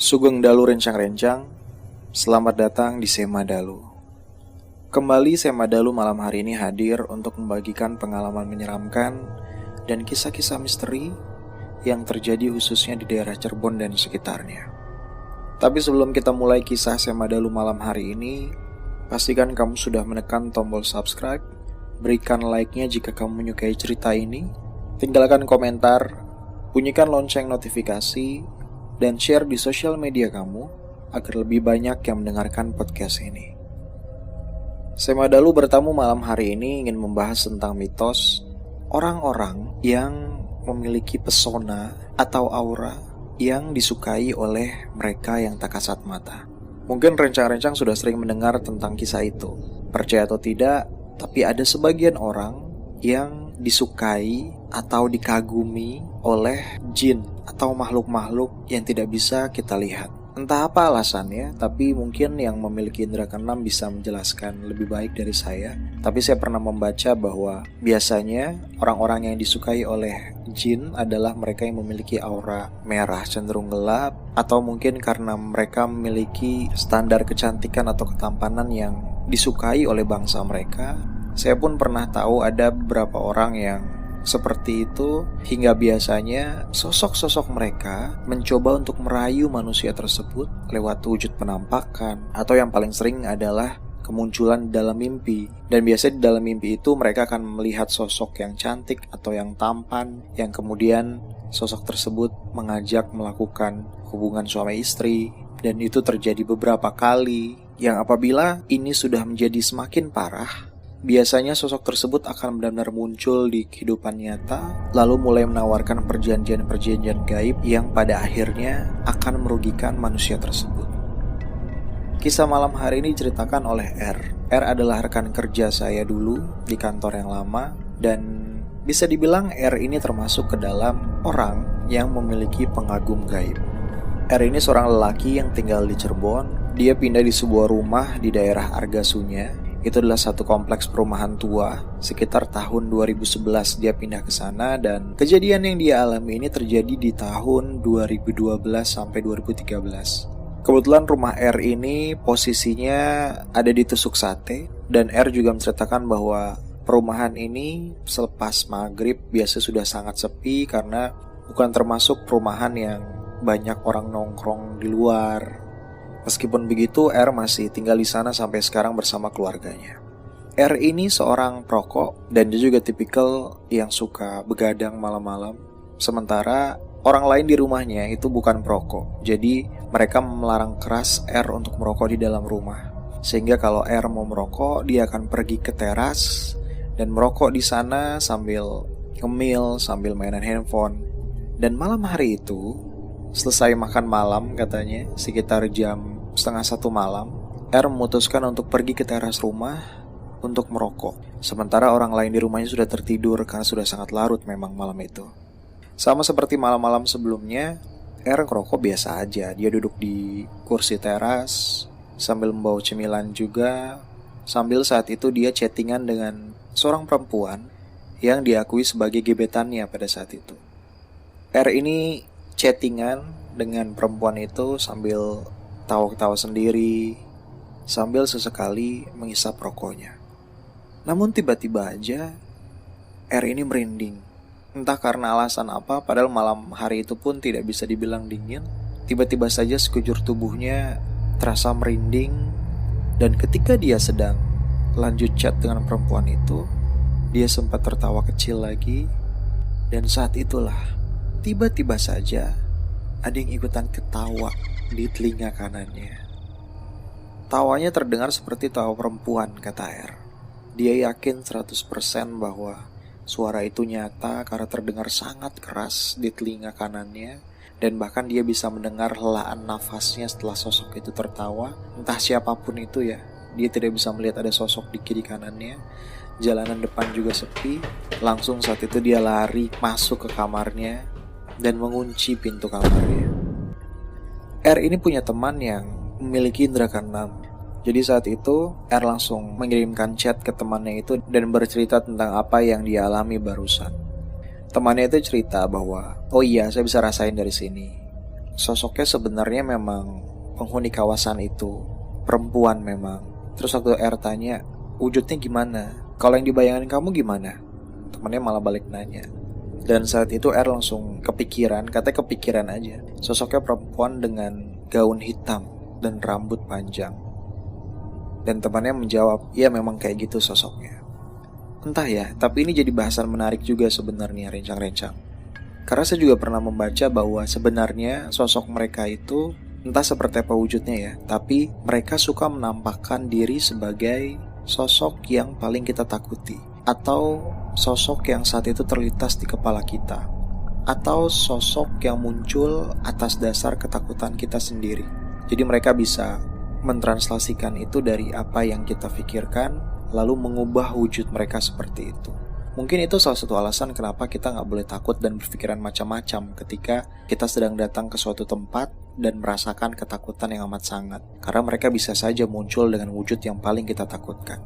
Sugeng Dalu rencang-rencang, selamat datang di Sema Dalu. Kembali Sema Dalu malam hari ini hadir untuk membagikan pengalaman menyeramkan dan kisah-kisah misteri yang terjadi khususnya di daerah Cirebon dan sekitarnya. Tapi sebelum kita mulai kisah Sema Dalu malam hari ini, pastikan kamu sudah menekan tombol subscribe, berikan like-nya jika kamu menyukai cerita ini, tinggalkan komentar, bunyikan lonceng notifikasi, dan share di sosial media kamu agar lebih banyak yang mendengarkan podcast ini. Sema Dalu bertamu malam hari ini ingin membahas tentang mitos orang-orang yang memiliki pesona atau aura yang disukai oleh mereka yang tak kasat mata. Mungkin rencang-rencang sudah sering mendengar tentang kisah itu. Percaya atau tidak, tapi ada sebagian orang yang disukai atau dikagumi oleh jin atau makhluk-makhluk yang tidak bisa kita lihat. Entah apa alasannya, tapi mungkin yang memiliki indera keenam bisa menjelaskan lebih baik dari saya. Tapi saya pernah membaca bahwa biasanya orang-orang yang disukai oleh jin adalah mereka yang memiliki aura merah cenderung gelap, atau mungkin karena mereka memiliki standar kecantikan atau ketampanan yang disukai oleh bangsa mereka. Saya pun pernah tahu ada beberapa orang yang seperti itu, hingga biasanya sosok-sosok mereka mencoba untuk merayu manusia tersebut lewat wujud penampakan, atau yang paling sering adalah kemunculan dalam mimpi. Dan biasanya di dalam mimpi itu mereka akan melihat sosok yang cantik atau yang tampan, yang kemudian sosok tersebut mengajak melakukan hubungan suami istri. Dan itu terjadi beberapa kali, yang apabila ini sudah menjadi semakin parah, biasanya sosok tersebut akan benar-benar muncul di kehidupan nyata, lalu mulai menawarkan perjanjian-perjanjian gaib yang pada akhirnya akan merugikan manusia tersebut. Kisah malam hari ini diceritakan oleh R. R adalah rekan kerja saya dulu di kantor yang lama, dan bisa dibilang R ini termasuk ke dalam orang yang memiliki pengagum gaib. R ini seorang lelaki yang tinggal di Cirebon. Dia pindah di sebuah rumah di daerah Argasunya. Itu adalah satu kompleks perumahan tua. Sekitar tahun 2011 dia pindah ke sana, dan kejadian yang dia alami ini terjadi di tahun 2012 sampai 2013. Kebetulan rumah R ini posisinya ada di tusuk sate, dan R juga menceritakan bahwa perumahan ini selepas maghrib biasa sudah sangat sepi karena bukan termasuk perumahan yang banyak orang nongkrong di luar. Meskipun begitu, R masih tinggal di sana sampai sekarang bersama keluarganya. R ini seorang perokok, dan dia juga tipikal yang suka begadang malam-malam. Sementara orang lain di rumahnya itu bukan perokok, jadi mereka melarang keras R untuk merokok di dalam rumah. Sehingga kalau R mau merokok, dia akan pergi ke teras dan merokok di sana sambil ngemil, sambil mainan handphone. Dan malam hari itu, selesai makan malam katanya, sekitar jam 12:30 malam, R memutuskan untuk pergi ke teras rumah untuk merokok. Sementara orang lain di rumahnya sudah tertidur karena sudah sangat larut memang malam itu. Sama seperti malam-malam sebelumnya, R ngerokok biasa aja. Dia duduk di kursi teras sambil membawa cemilan juga, sambil saat itu dia chattingan dengan seorang perempuan yang diakui sebagai gebetannya pada saat itu. R ini chattingan dengan perempuan itu sambil tawa-tawa sendiri, sambil sesekali menghisap rokoknya. Namun tiba-tiba aja R ini merinding. Entah karena alasan apa, padahal malam hari itu pun tidak bisa dibilang dingin. Tiba-tiba saja sekujur tubuhnya terasa merinding, dan ketika dia sedang lanjut chat dengan perempuan itu, dia sempat tertawa kecil lagi. Dan saat itulah tiba-tiba saja ada yang ikutan ketawa di telinga kanannya. Tawanya terdengar seperti tawa perempuan, kata R. Dia yakin 100% bahwa Suara itu nyata karena terdengar sangat keras di telinga kanannya, dan bahkan dia bisa mendengar helaan nafasnya setelah sosok itu tertawa. Entah siapapun itu ya, dia tidak bisa melihat ada sosok di kiri kanannya. Jalanan depan juga sepi. Langsung saat itu dia lari masuk ke kamarnya dan mengunci pintu kamarnya. R ini punya teman yang memiliki indera keenam. Jadi saat itu R langsung mengirimkan chat ke temannya itu dan bercerita tentang apa yang dia alami barusan. Temannya itu cerita bahwa, oh iya, saya bisa rasain dari sini. Sosoknya sebenarnya memang penghuni kawasan itu, perempuan memang. Terus waktu R tanya, wujudnya gimana? Kalau yang dibayangin kamu gimana? Temannya malah balik nanya. Dan saat itu R langsung kepikiran, katanya kepikiran aja. Sosoknya perempuan dengan gaun hitam dan rambut panjang. Dan temannya menjawab, ya memang kayak gitu sosoknya. Entah ya, tapi ini jadi bahasan menarik juga sebenarnya rencang-rencang. Karena saya juga pernah membaca bahwa sebenarnya sosok mereka itu entah seperti apa wujudnya ya, tapi mereka suka menampakkan diri sebagai sosok yang paling kita takuti, atau sosok yang saat itu terlintas di kepala kita, atau sosok yang muncul atas dasar ketakutan kita sendiri. Jadi mereka bisa mentranslasikan itu dari apa yang kita pikirkan, lalu mengubah wujud mereka seperti itu. Mungkin itu salah satu alasan kenapa kita gak boleh takut dan berpikiran macam-macam ketika kita sedang datang ke suatu tempat dan merasakan ketakutan yang amat sangat. Karena mereka bisa saja muncul dengan wujud yang paling kita takutkan.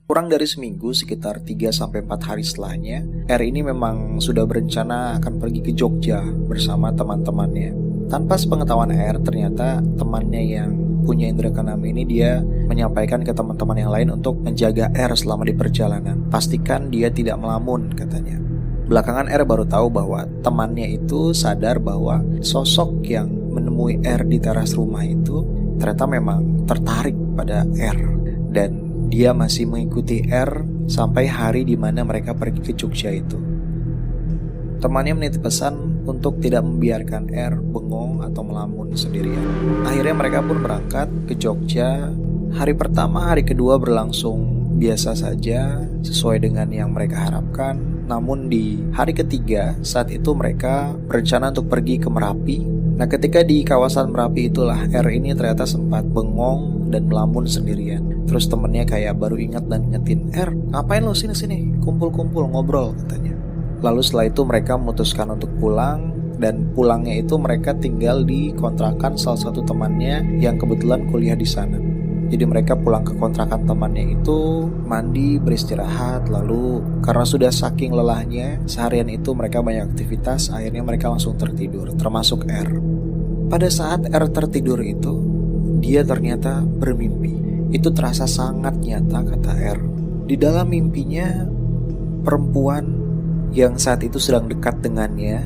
Kurang dari seminggu, sekitar 3-4 hari setelahnya, R ini memang sudah berencana akan pergi ke Jogja bersama teman-temannya. Tanpa sepengetahuan R, ternyata temannya yang punya indera keenam ini dia menyampaikan ke teman-teman yang lain untuk menjaga R selama di perjalanan. Pastikan dia tidak melamun, katanya. Belakangan R baru tahu bahwa temannya itu sadar bahwa sosok yang menemui R di teras rumah itu ternyata memang tertarik pada R. Dan dia masih mengikuti R sampai hari di mana mereka pergi ke Jogja itu. Temannya menitip pesan untuk tidak membiarkan R bengong atau melamun sendirian. Akhirnya mereka pun berangkat ke Jogja. Hari pertama, hari kedua berlangsung biasa saja, sesuai dengan yang mereka harapkan. Namun di hari ketiga, saat itu mereka berencana untuk pergi ke Merapi. Nah, ketika di kawasan Merapi itulah R ini ternyata sempat bengong dan melamun sendirian. Terus temennya kayak baru ingat dan ngingetin, R, ngapain lo sini-sini, kumpul-kumpul, ngobrol, katanya. Lalu setelah itu mereka memutuskan untuk pulang, dan pulangnya itu mereka tinggal di kontrakan salah satu temannya yang kebetulan kuliah di sana. Jadi mereka pulang ke kontrakan temannya itu, mandi, beristirahat, lalu karena sudah saking lelahnya, seharian itu mereka banyak aktivitas, akhirnya mereka langsung tertidur, termasuk R. Pada saat R tertidur itu, dia ternyata bermimpi. Itu terasa sangat nyata, kata R. Di dalam mimpinya, perempuan yang saat itu sedang dekat dengannya,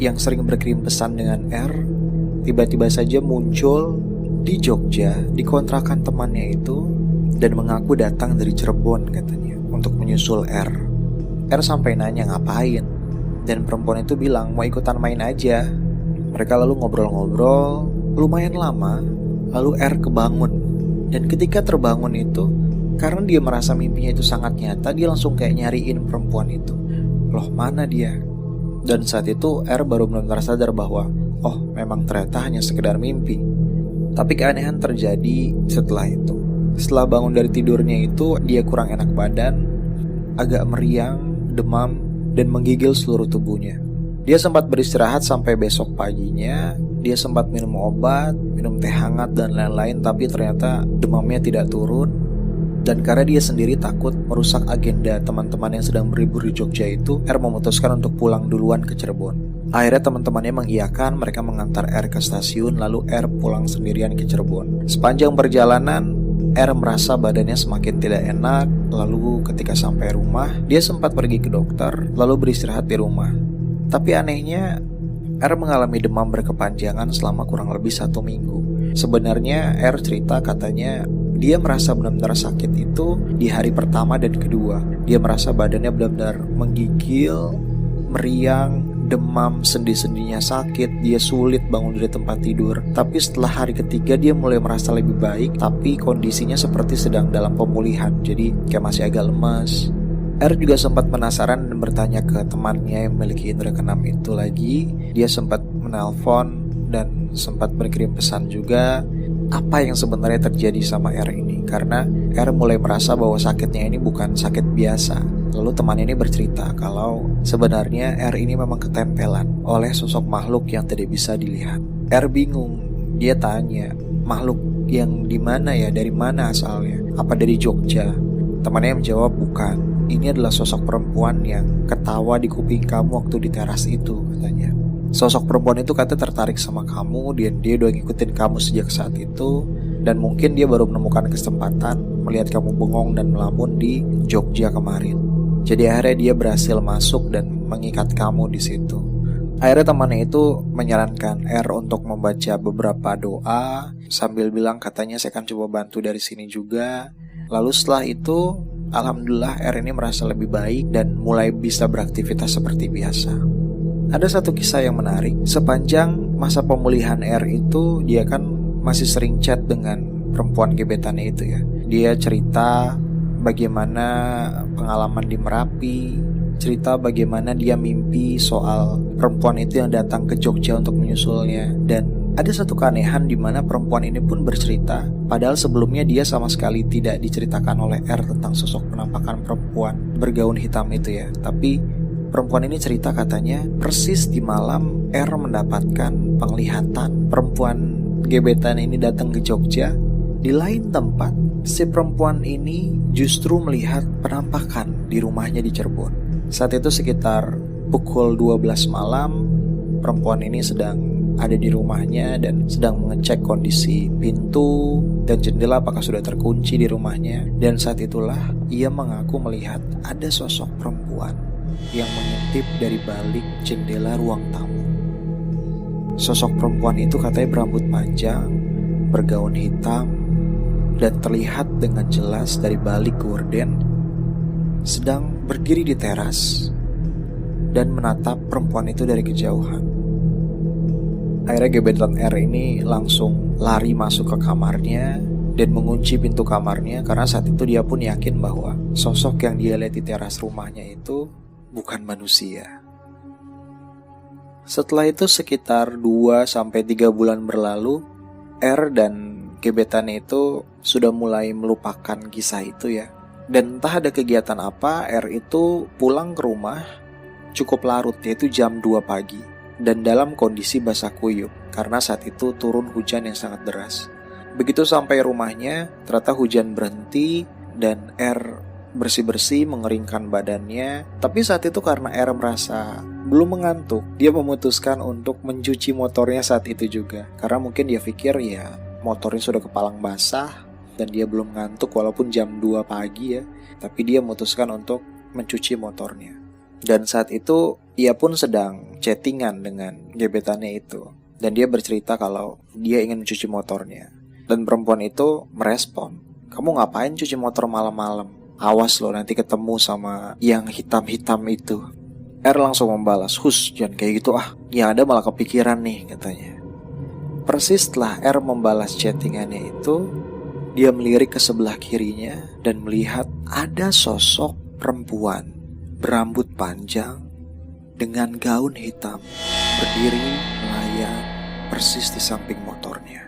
yang sering berkirim pesan dengan R, tiba-tiba saja muncul di Jogja, di kontrakan temannya itu, dan mengaku datang dari Cirebon, katanya, untuk menyusul R. R sampai nanya ngapain, dan perempuan itu bilang mau ikutan main aja. Mereka lalu ngobrol-ngobrol lumayan lama, lalu R kebangun. Dan ketika terbangun itu, karena dia merasa mimpinya itu sangat nyata, dia langsung kayak nyariin perempuan itu. Loh, mana dia? Dan saat itu R baru benar-benar sadar bahwa oh, memang ternyata hanya sekedar mimpi. Tapi keanehan terjadi setelah itu. Setelah bangun dari tidurnya itu, dia kurang enak badan, agak meriang, demam, dan menggigil seluruh tubuhnya. Dia sempat beristirahat sampai besok paginya. Dia sempat minum obat, minum teh hangat dan lain-lain, tapi ternyata demamnya tidak turun. Dan karena dia sendiri takut merusak agenda teman-teman yang sedang berlibur di Jogja itu, R memutuskan untuk pulang duluan ke Cirebon. Akhirnya teman-temannya mengiyakan, mereka mengantar R ke stasiun, lalu R pulang sendirian ke Cirebon. Sepanjang perjalanan, R merasa badannya semakin tidak enak, lalu ketika sampai rumah, dia sempat pergi ke dokter, lalu beristirahat di rumah. Tapi anehnya, R mengalami demam berkepanjangan selama kurang lebih 1 minggu. Sebenarnya R cerita katanya dia merasa benar-benar sakit itu di hari pertama dan kedua. Dia merasa badannya benar-benar menggigil, meriang, demam, sendi-sendinya sakit, dia sulit bangun dari tempat tidur. Tapi setelah hari ketiga dia mulai merasa lebih baik, tapi kondisinya seperti sedang dalam pemulihan. Jadi kayak masih agak lemas, R juga sempat penasaran dan bertanya ke temannya yang memiliki indera keenam itu lagi. Dia sempat menelpon dan sempat berkirim pesan juga apa yang sebenarnya terjadi sama R ini, karena R mulai merasa bahwa sakitnya ini bukan sakit biasa. Lalu teman ini bercerita kalau sebenarnya R ini memang ketempelan oleh sosok makhluk yang tidak bisa dilihat. R bingung, dia tanya, makhluk yang di mana ya, dari mana asalnya? Apa dari Jogja? Temannya menjawab, bukan. Ini adalah sosok perempuan yang ketawa di kuping kamu waktu di teras itu, katanya. Sosok perempuan itu kata tertarik sama kamu, dan dia udah ngikutin kamu sejak saat itu. Dan mungkin dia baru menemukan kesempatan melihat kamu bengong dan melamun di Jogja kemarin. Jadi akhirnya dia berhasil masuk dan mengikat kamu di situ. Akhirnya temannya itu menyarankan R untuk membaca beberapa doa sambil bilang katanya saya akan coba bantu dari sini juga. Lalu setelah itu alhamdulillah R ini merasa lebih baik dan mulai bisa beraktivitas seperti biasa. Ada satu kisah yang menarik. Sepanjang masa pemulihan R itu dia kan masih sering chat dengan perempuan gebetannya itu ya. Dia cerita bagaimana pengalaman di Merapi, cerita bagaimana dia mimpi soal perempuan itu yang datang ke Jogja untuk menyusulnya. Dan ada satu keanehan di mana perempuan ini pun bercerita, padahal sebelumnya dia sama sekali tidak diceritakan oleh R tentang sosok penampakan perempuan bergaun hitam itu ya. Tapi perempuan ini cerita katanya persis di malam R mendapatkan penglihatan perempuan gebetan ini datang ke Jogja. Di lain tempat, si perempuan ini justru melihat penampakan di rumahnya di Cirebon. Saat itu sekitar pukul 12 malam, perempuan ini sedang ada di rumahnya dan sedang mengecek kondisi pintu dan jendela apakah sudah terkunci di rumahnya. Dan saat itulah ia mengaku melihat ada sosok perempuan yang mengintip dari balik jendela ruang tamu. Sosok perempuan itu katanya berambut panjang, bergaun hitam, dan terlihat dengan jelas dari balik gorden, sedang berdiri di teras dan menatap perempuan itu dari kejauhan. Akhirnya gebetan R ini langsung lari masuk ke kamarnya dan mengunci pintu kamarnya, karena saat itu dia pun yakin bahwa sosok yang dia lihat di teras rumahnya itu bukan manusia. Setelah itu sekitar 2-3 bulan berlalu, R dan gebetannya itu sudah mulai melupakan kisah itu ya. Dan entah ada kegiatan apa, R itu pulang ke rumah cukup larut, yaitu jam 2 pagi. Dan dalam kondisi basah kuyup, karena saat itu turun hujan yang sangat deras. Begitu sampai rumahnya, ternyata hujan berhenti dan R bersih-bersih mengeringkan badannya. Tapi saat itu karena R merasa belum mengantuk, dia memutuskan untuk mencuci motornya saat itu juga. Karena mungkin dia pikir ya motornya sudah kepalang basah dan dia belum ngantuk walaupun jam 2 pagi ya. Tapi dia memutuskan untuk mencuci motornya. Dan saat itu ia pun sedang chattingan dengan gebetannya itu. Dan dia bercerita kalau dia ingin mencuci motornya. Dan perempuan itu merespon, "Kamu ngapain cuci motor malam-malam? Awas lo nanti ketemu sama yang hitam-hitam itu." R langsung membalas, "Hus, jangan kayak gitu ah. Yang ada malah kepikiran nih," katanya. Persis setelah R membalas chattingannya itu, dia melirik ke sebelah kirinya dan melihat ada sosok perempuan berambut panjang dengan gaun hitam berdiri melayang persis di samping motornya.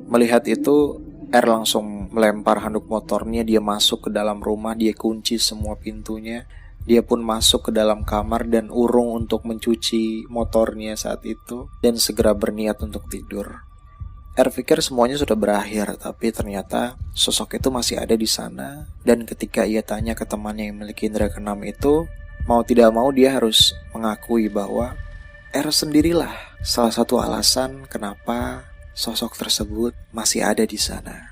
Melihat itu, R langsung melempar handuk motornya. Dia masuk ke dalam rumah, dia kunci semua pintunya. Dia pun masuk ke dalam kamar dan urung untuk mencuci motornya saat itu dan segera berniat untuk tidur. R pikir semuanya sudah berakhir, tapi ternyata sosok itu masih ada di sana. Dan ketika ia tanya ke temannya yang memiliki indera keenam itu, mau tidak mau dia harus mengakui bahwa R sendirilah salah satu alasan kenapa sosok tersebut masih ada di sana.